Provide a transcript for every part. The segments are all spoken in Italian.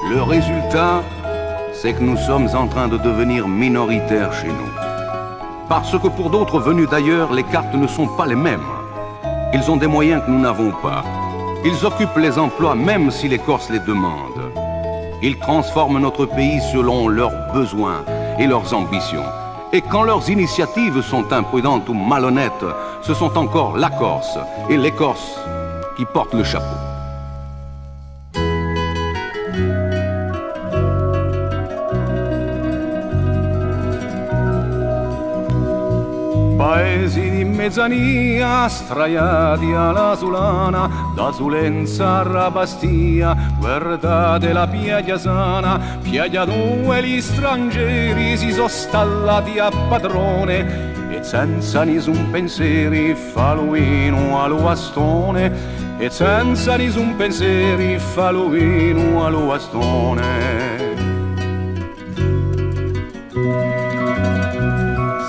Le résultat, c'est que nous sommes en train de devenir minoritaires chez nous. Parce que pour d'autres venus d'ailleurs, les cartes ne sont pas les mêmes. Ils ont des moyens que nous n'avons pas. Ils occupent les emplois même si les Corses les demandent. Ils transforment notre pays selon leurs besoins et leurs ambitions. Et quand leurs initiatives sont imprudentes ou malhonnêtes, ce sont encore la Corse et les Corses qui portent le chapeau. Paesi di mezzania, straiati alla Sulana, da Sulenza a Rabastia, guardate la piaglia sana, piaglia dove gli stranieri si sono stallati a padrone, e senza nessun pensieri fa l'uino allo bastone, e senza nessun pensieri fa l'uino allo bastone.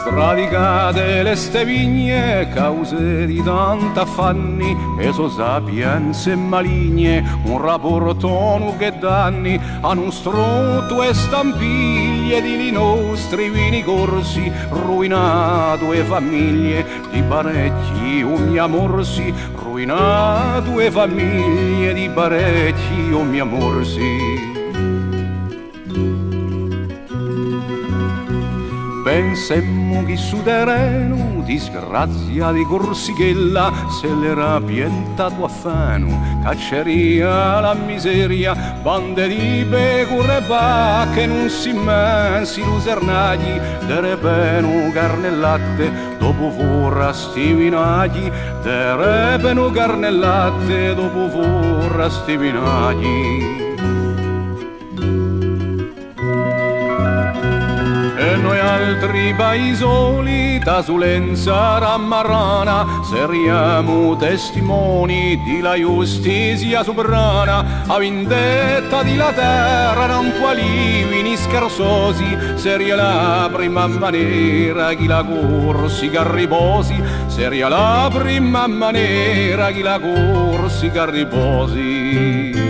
Sradicate le ste vigne, cause di tanta affanni, e so sapienze e maligne, un rapporto che danni, hanno strutto e stampiglie di nostri vini corsi, ruinato e famiglie di parecchi ummi amorsi, ruinato e famiglie di parecchi ummi amorsi. Pensemmo che su terreno, disgrazia di Corsichella, se l'era piantato a fano, cacceria la miseria, bande di pecore e vacche, non si immensi lucernagli, de repeno carne e latte, dopo forra sti vinagli, de repeno carne e latte, dopo forra sti vinagli. E noi altri paesoli da Sulenza Rammarrana seriamo testimoni di la giustizia sovrana, a vendetta di la terra non tualivini scherzosi, seria la prima maniera chi la Corsica riposi, seria la prima maniera chi la Corsica riposi.